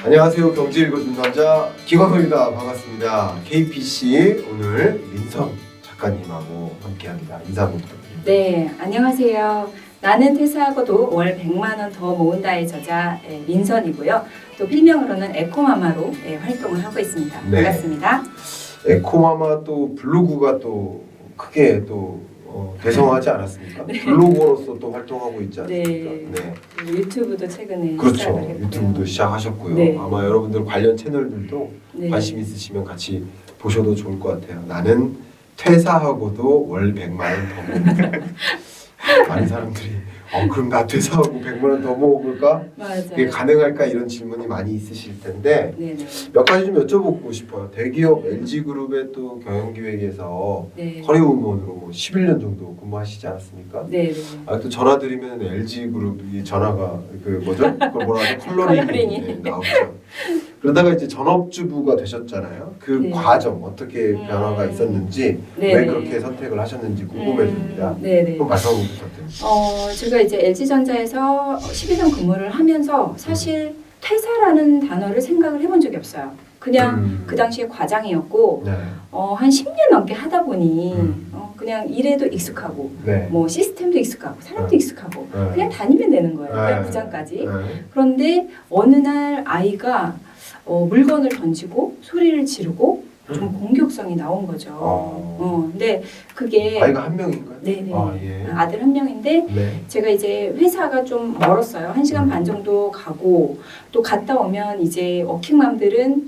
안녕하세요. 경제 읽어주는 남자 김광석입니다. 반갑습니다. KPC 오늘 민선 작가님하고 함께합니다. 인사 한번 부탁드립니다. 네, 안녕하세요. 나는 퇴사하고도 월 100만 원 더 모은다의 저자 민선이고요. 또 필명으로는 에코마마로 활동을 하고 있습니다. 네. 반갑습니다. 에코마마 또 블로그가 또 크게 또 대성하지 않았습니까? 네. 블로거로서 또 활동하고 있지 않습니까? 네. 네. 유튜브도 최근에 그렇죠. 시작을 했고요. 유튜브도 시작하셨고요. 네. 아마 여러분들 관련 채널들도 네. 관심 있으시면 같이 보셔도 좋을 것 같아요. 나는 퇴사하고도 월 100만 원 더 모은다. 많은 사람들이 그럼 나 퇴사하고 100만 원 더 모을까? 맞아요. 이게 가능할까? 이런 질문이 많이 있으실 텐데 네네. 몇 가지 좀 여쭤보고 싶어요. 대기업 LG그룹의 또 경영기획에서 네. 허리우먼으로 뭐 11년 정도 근무하시지 않았습니까? 네네. 또 전화 드리면 LG그룹이 전화가 그 뭐죠? 그걸 뭐라 하죠? 컬러링이 컬러링이. 나오죠. 그러다가 이제 전업주부가 되셨잖아요. 그 네. 과정 어떻게 변화가 있었는지 네네. 왜 그렇게 선택을 하셨는지 궁금해집니다. 네네. 그럼 말씀 한번 부탁드립니다. 제가 이제 LG전자에서 12년 근무를 하면서 사실 퇴사라는 단어를 생각을 해본 적이 없어요. 그냥 그 당시에 과장이었고 네. 한 10년 넘게 하다 보니 음. 그냥 일에도 익숙하고 네. 뭐 시스템도 익숙하고 사람도 네. 익숙하고 네. 그냥 다니면 되는 거예요. 네. 그냥 부장까지. 네. 그런데 어느 날 아이가 물건을 던지고 소리를 지르고 좀 공격성이 나온 거죠. 근데 그게 아이가 한 명인가요? 네네. 예. 아들 한 명인데 네. 제가 이제 회사가 좀 멀었어요. 1시간 반 정도 가고 또 갔다 오면 이제 워킹맘들은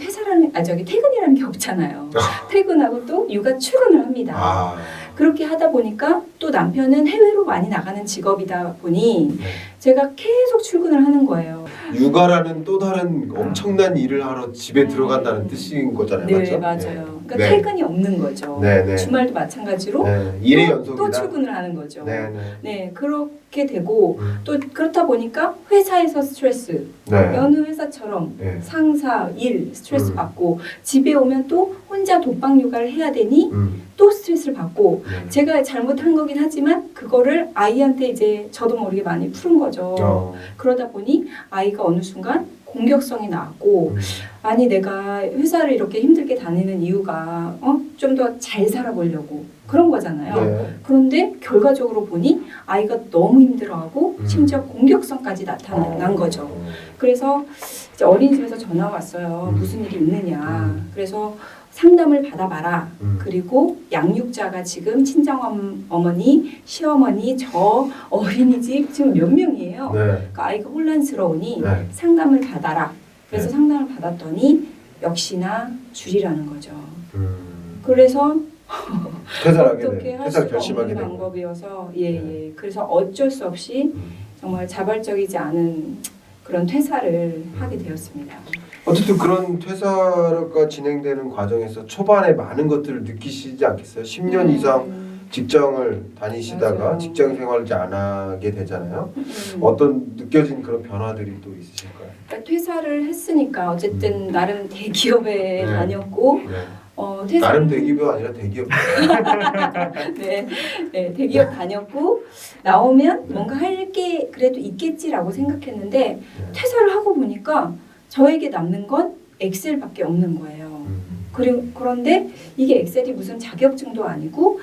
퇴근이라는 게 없잖아요. 퇴근하고 또 육아 출근을 합니다. 그렇게 하다 보니까 또 남편은 해외로 많이 나가는 직업이다 보니 네. 제가 계속 출근을 하는 거예요. 육아라는 또 다른 엄청난 일을 하러 집에 들어간다는 뜻인 거잖아요. 네, 맞죠? 맞아요. 그러니까 네. 퇴근이 없는 거죠. 네, 네. 주말도 마찬가지로 네. 일의 또 연속이다. 출근을 하는 거죠. 네, 네. 네, 그렇게 되고 음. 또 그렇다 보니까 회사에서 스트레스, 네. 여느 회사처럼 네. 상사, 일 스트레스 음. 받고 집에 오면 또 혼자 독박 육아를 해야 되니 또 스트레스를 받고 네. 제가 잘못한 거긴 하지만 그거를 아이한테 이제 저도 모르게 많이 푸는 거죠. 그러다 보니 아이가 어느 순간 공격성이 나왔고 아니 내가 회사를 이렇게 힘들게 다니는 이유가 좀 더 잘 살아보려고 그런 거잖아요. 네. 그런데 결과적으로 보니 아이가 너무 힘들어하고 심지어 공격성까지 나타난 거죠. 그래서 이제 어린이집에서 전화가 왔어요. 무슨 일이 있느냐. 그래서 상담을 받아봐라. 그리고 양육자가 지금 친정 어머니, 시어머니, 저 어린이집 지금 몇 명이에요. 네. 그러니까 아이가 혼란스러우니 네. 상담을 받아라. 그래서 네. 상담을 받았더니 역시나 줄이라는 거죠. 음. 그래서 퇴사하게 어떻게 할 퇴사 수가 결심하게 없는 된 거예요. 방법이어서 예. 그래서 어쩔 수 없이 음. 정말 자발적이지 않은 그런 퇴사를 하게 되었습니다. 어쨌든 그런 퇴사가 진행되는 과정에서 초반에 많은 것들을 느끼시지 않겠어요? 10년 이상 직장을 다니시다가 맞아요. 직장 생활을 이제 안 하게 되잖아요. 음. 어떤 느껴진 그런 변화들이 또 있으실까요? 그러니까 퇴사를 했으니까 어쨌든 나름 대기업에 네. 다녔고 네. 나름 대기업이 아니라 대기업. 네, 대기업 다녔고 나오면 뭔가 할 게 그래도 있겠지라고 생각했는데 네. 퇴사를 하고 보니까 저에게 남는 건 엑셀밖에 없는 거예요. 그런데 이게 엑셀이 무슨 자격증도 아니고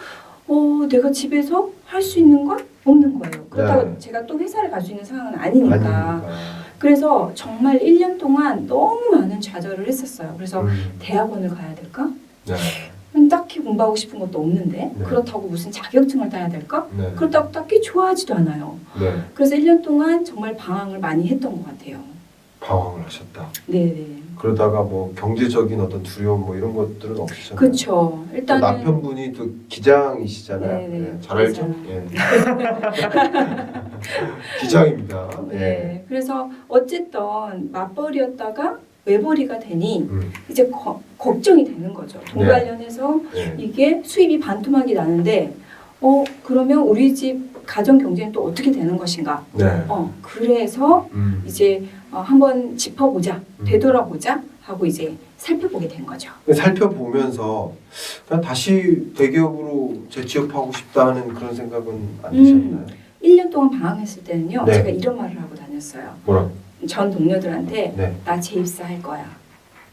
내가 집에서 할 수 있는 건 없는 거예요. 그렇다고 네. 제가 또 회사를 갈 수 있는 상황은 아니니까. 아니니까. 그래서 정말 1년 동안 너무 많은 좌절을 했었어요. 그래서 대학원을 가야 될까? 네. 딱히 공부하고 싶은 것도 없는데 네. 그렇다고 무슨 자격증을 따야 될까? 네. 그렇다고 딱히 좋아하지도 않아요. 네. 그래서 1년 동안 정말 방황을 많이 했던 것 같아요. 방황을 하셨다. 네네. 그러다가 뭐 경제적인 어떤 두려움 뭐 이런 것들은 없으셨나요? 그렇죠. 또 일단은 남편분이 또 기장이시잖아요. 네네. 네, 잘 알죠? 기장. 예. 기장입니다. 예. 네. 그래서 어쨌든 맞벌이였다가 외벌이가 되니 이제 걱정이 되는 거죠. 돈 네. 관련해서 네. 이게 수입이 반토막이 나는데 그러면 우리 집 가정 경제는 또 어떻게 되는 것인가? 네. 그래서 이제 한번 짚어보자, 되돌아보자 하고 이제 살펴보게 된 거죠. 살펴보면서 그냥 다시 대기업으로 재취업하고 싶다 하는 그런 생각은 안 드셨나요? 1년 동안 방황했을 때는요. 네. 제가 이런 말을 하고 다녔어요. 뭐라? 전 동료들한테 네. 나 재입사할 거야.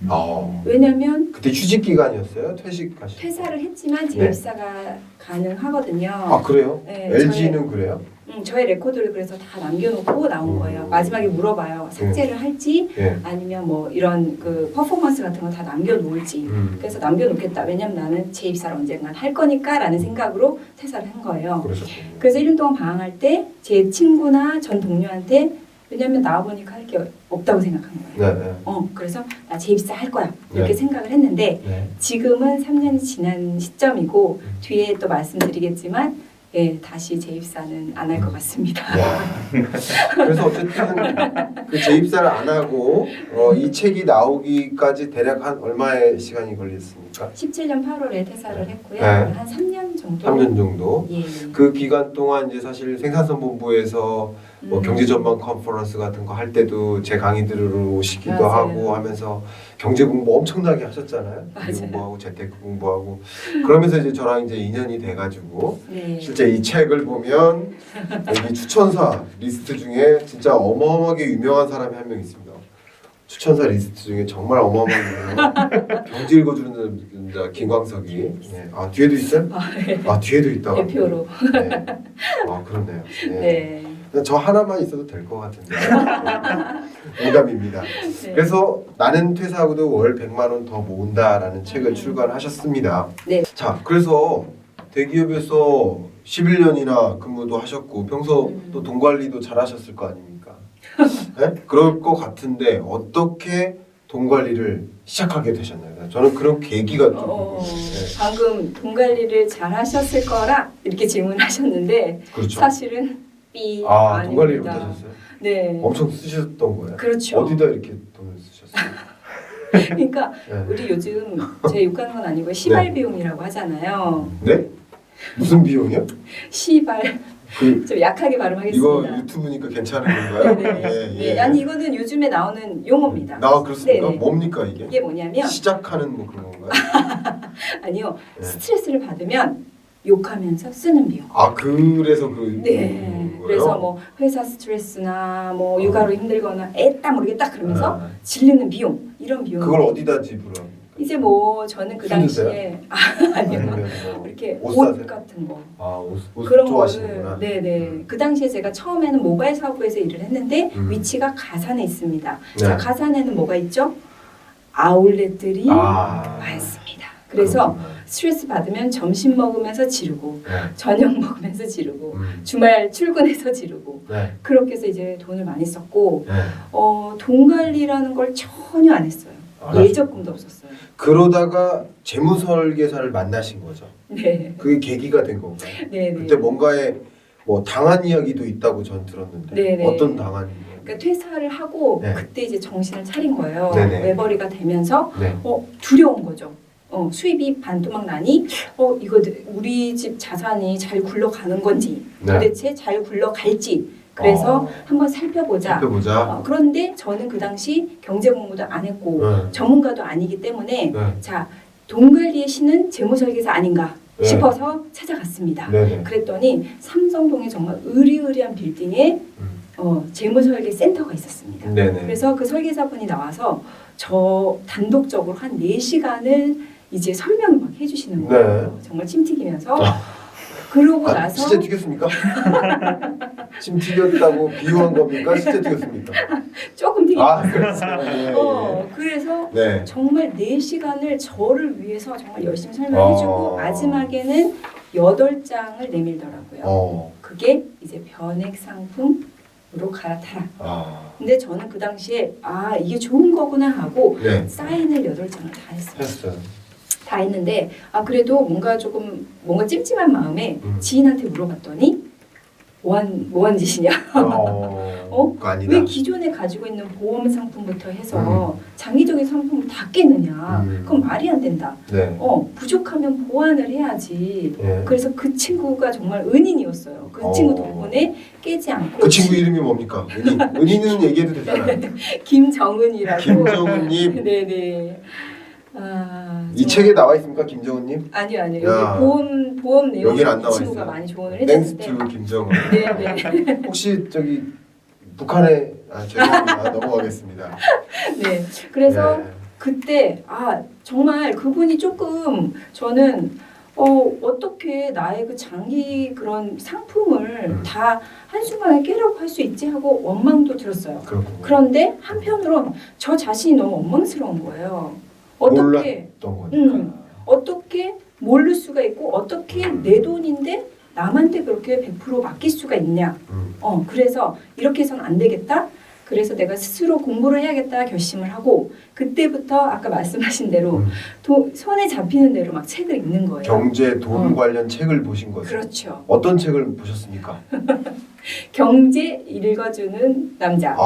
어. 왜냐면 그때 휴직 기간이었어요? 퇴직하시? 퇴사를 했지만 재입사가 가능하거든요. 아 그래요? 네, LG는 그래요? 저의 레코드를 그래서 다 남겨놓고 나온 거예요. 마지막에 물어봐요. 삭제를 할지 예. 아니면 뭐 이런 그 퍼포먼스 같은 거 다 남겨놓을지. 그래서 남겨놓겠다. 왜냐면 나는 재입사를 언젠간 할 거니까라는 생각으로 퇴사를 한 거예요. 그러셨군요. 그래서 1년 동안 방황할 때 제 친구나 전 동료한테 왜냐면 나와보니까 할 게 없다고 생각한 거예요. 네. 네. 그래서 나 재입사 할 거야 이렇게 네. 생각을 했는데 네. 지금은 3년이 지난 시점이고 뒤에 또 말씀드리겠지만 예, 다시 재입사는 안 할 것 같습니다. 와. 그래서 어쨌든 그 재입사를 안 하고 이 책이 나오기까지 대략 한 얼마의 시간이 걸렸습니까? 17년 8월에 퇴사를 했고요. 네. 한 3년 정도. 3년 정도. 예. 그 기간 동안 이제 사실 생산성본부에서 뭐 경제전망 컨퍼런스 같은 거 할 때도 제 강의 들으러 오시기도 맞아요. 하고 하면서 경제 공부 엄청나게 하셨잖아요. 맞아요. 공부하고 재테크 공부하고 그러면서 이제 저랑 이제 인연이 돼가지고 네. 실제 이 책을 보면 여기 추천사 리스트 중에 진짜 어마어마하게 유명한 사람이 한 명 있습니다. 추천사 리스트 중에 정말 어마어마한 경제 읽어주는 자 김광석이. 네. 아 뒤에도 있어요? 아 뒤에도 있다. 대표로. 네. 아 그렇네요. 네. 네. 저 하나만 있어도 될 것 같은데. 농담입니다. 네. 그래서 나는 퇴사하고도 월 100만 원 더 모은다라는 책을 출간하셨습니다. 네. 자, 그래서 대기업에서 11년이나 근무도 하셨고 평소 또 돈 관리도 잘하셨을 거 아닙니까? 네? 그럴 것 같은데 어떻게 돈 관리를 시작하게 되셨나요? 저는 그런 계기가 좀 네. 방금 돈 관리를 잘 하셨을 거라 이렇게 질문하셨는데 그렇죠. 사실은 삐 돈 관리를 아닙니다. 못하셨어요? 네. 엄청 쓰셨던 거예요? 그렇죠. 어디다 이렇게 돈을 쓰셨어요? 그러니까 네. 우리 요즘 제 욕하는 건 아니고 시발 비용이라고 하잖아요. 네? 무슨 비용이요? 시발 그 좀 약하게 이거 발음하겠습니다. 유튜브니까 괜찮은 건가요? 네. 예, 예. 아니 이거는 요즘에 나오는 용어입니다. 그렇습니까? 네네. 뭡니까 이게? 이게 뭐냐면 시작하는 뭐 그런 건가요? 아니요 네. 스트레스를 받으면 욕하면서 쓰는 비용. 아 그래서 그 네. 거예요? 그래서 뭐 회사 스트레스나 뭐 육아로 힘들거나 애딱 모르게 딱 그러면서 아, 지르는 비용 이런 비용. 그걸 어디다 지불합니까? 이제 뭐 저는 그 술 드세요? 당시에 아니요 아니면 뭐 이렇게 옷 옷 사세요? 같은 거. 옷 그런 좋아하시는구나. 거를 네네 그 당시에 제가 처음에는 모바일 사업부에서 일을 했는데 위치가 가산에 있습니다. 네. 자 가산에는 뭐가 있죠? 아울렛들이 많습니다. 그래서 그렇구나. 스트레스 받으면 점심 먹으면서 지르고 네. 저녁 먹으면서 지르고 음. 주말 출근해서 지르고 네. 그렇게 해서 이제 돈을 많이 썼고 네. 돈 관리라는 걸 전혀 안 했어요. 예적금도 없었어요. 그러다가 재무설계사를 만나신 거죠. 네. 그게 계기가 된 건가요? 네네. 그때 뭔가에 뭐 당한 이야기도 있다고 전 들었는데 네네. 어떤 당한 이야기? 그러니까 퇴사를 하고 네. 그때 이제 정신을 차린 거예요. 네네. 외벌이가 되면서 네. 두려운 거죠. 수입이 반토막 나니 이거 우리 집 자산이 잘 굴러가는 건지 네. 도대체 잘 굴러갈지 그래서 한번 살펴보자. 그런데 저는 그 당시 경제 공부도 안 했고 전문가도 아니기 때문에 자 돈 관리의 신은 재무설계사 아닌가 싶어서 찾아갔습니다. 네네. 그랬더니 삼성동에 정말 으리으리한 빌딩에 재무설계 센터가 있었습니다. 네네. 그래서 그 설계사분이 나와서 저 단독적으로 한 4시간을 이제 설명을 막 해주시는 거예요. 정말 침 튀기면서. 그러고 나서 진짜 튀겼습니까? 침 튀겼다고 비유한 겁니까? 진짜 튀겼습니까? 조금 튀겼어요. 그렇죠. 예. 그래서 네. 정말 4시간을 저를 위해서 정말 열심히 설명해주고 마지막에는 8장을 내밀더라고요. 그게 이제 변액 상품으로 갈아타라. 근데 저는 그 당시에 이게 좋은 거구나 하고 네. 사인을 8장을 다 했어요. 다 했어요. 했는데 그래도 뭔가 찜찜한 마음에 지인한테 물어봤더니 뭐한 짓이냐? 그거 아니다. 왜 기존에 가지고 있는 보험 상품부터 해서 장기적인 상품을 다 깨느냐? 그건 말이 안 된다. 네. 부족하면 보완을 해야지. 네. 그래서 그 친구가 정말 은인이었어요. 그 친구 덕분에 깨지 않고. 그 친구 이름이 뭡니까? 은인은 얘기해도 되잖아요. 김정은이라고. 김정은님. 네네. 이 책에 나와 있습니까, 김정은님? 아니요. 여기 보험 내용 여기는 안 나와 친구가 있어요. 많이 조언을 땡스 해줬는데. 투 김정은. 네네. 혹시 저기 북한에 죄송합니다. 넘어가겠습니다. 네. 그래서 네. 그때 정말 그분이 조금 저는 어떻게 나의 그 장기 그런 상품을 다 한순간에 깨라고 할 수 있지 하고 원망도 들었어요. 그렇군요. 그런데 한편으론 저 자신이 너무 원망스러운 거예요. 어떻게 몰랐던 거니까. 어떻게 모를 수가 있고 어떻게 내 돈인데 남한테 그렇게 100% 맡길 수가 있냐. 그래서 이렇게 해서는 안 되겠다. 그래서 내가 스스로 공부를 해야겠다 결심을 하고 그때부터 아까 말씀하신 대로 손에 잡히는 대로 막 책을 읽는 거예요. 경제 돈 관련 책을 보신 거죠? 그렇죠. 어떤 책을 보셨습니까? 경제 읽어주는 남자.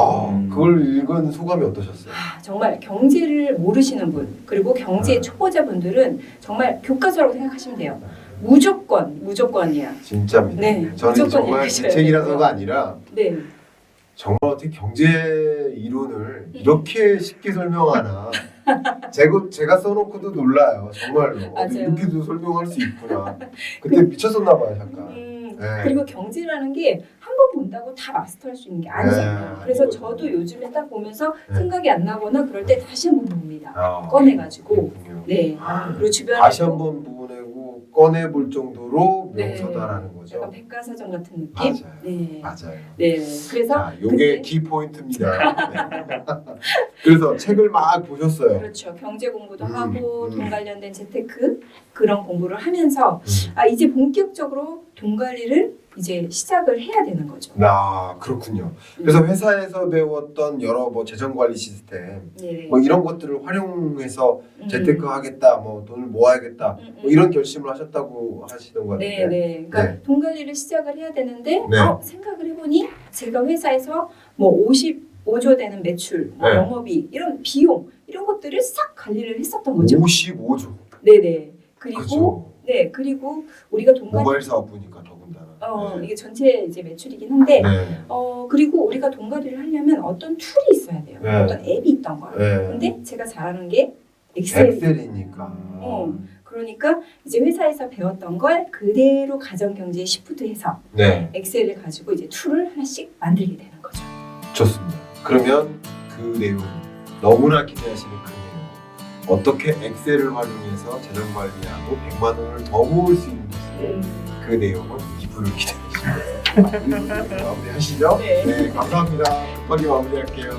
그걸 읽은 소감이 어떠셨어요? 정말 경제를 모르시는 분 그리고 경제 초보자분들은 정말 교과서라고 생각하시면 돼요. 무조건이야. 진짜입니다. 네, 저는 무조건 정말 그 읽으셔야 책이라서가 아니라 네. 정말 어떻게 경제 이론을 이렇게 쉽게 설명하나 제가 써놓고도 놀라요. 정말로 맞아요. 이렇게도 설명할 수 있구나. 그때 미쳤었나 봐요 잠깐. 네. 그리고 경제라는 게 한 번 본다고 다 마스터할 수 있는 게 아니잖아요. 네, 그래서 아니거든요. 저도 요즘에 딱 보면서 네. 생각이 안 나거나 그럴 때 다시 한 번 봅니다. 꺼내가지고 그렇군요. 네. 그리고 주변에 다시 한번 보내고 꺼내볼 정도로 네. 명서다라는 거죠. 약간 백과사전 같은 느낌. 맞아요. 네. 맞아요. 네. 그래서 자, 요게 키 포인트입니다. 네. 그래서 책을 막 보셨어요. 그렇죠. 경제 공부도 하고 돈 관련된 재테크 그런 공부를 하면서 이제 본격적으로 돈 관리를 이제 시작을 해야 되는 거죠. 그렇군요. 그래서 회사에서 배웠던 여러 재정 관리 시스템 네. 이런 것들을 활용해서 재테크 하겠다, 돈을 모아야겠다, 이런 결심을 하셨다고 하시는 거 같은데. 네. 그러니까 네. 돈 관리를 시작을 해야 되는데 네. 생각을 해보니 제가 회사에서 55조 되는 매출, 네. 영업이익 이런 비용 이런 것들을 싹 관리를 했었던 거죠. 55조. 네네. 그리고 그죠. 네 그리고 우리가 돈 관리 모바일 사업부니까 더군다나. 이게 전체 이제 매출이긴 한데 네. 그리고 우리가 돈 관리를 하려면 어떤 툴이 있어야 돼요. 네. 어떤 앱이 있던 거예요. 네. 근데 제가 잘하는 게 엑셀. 엑셀이니까. 그러니까 이제 회사에서 배웠던 걸 그대로 가정경제에 시프트해서 네. 엑셀을 가지고 이제 툴을 하나씩 만들게 되는 거죠. 좋습니다. 그러면 그 내용 너무나 기대하시는 그 내용 어떻게 엑셀을 활용해서 재정 관리하고 100만 원을 더 모을 수 있는지 그 내용은 2부를 기대하시면서 마무리하시죠? 네. 네, 감사합니다. 급하게 마무리할게요.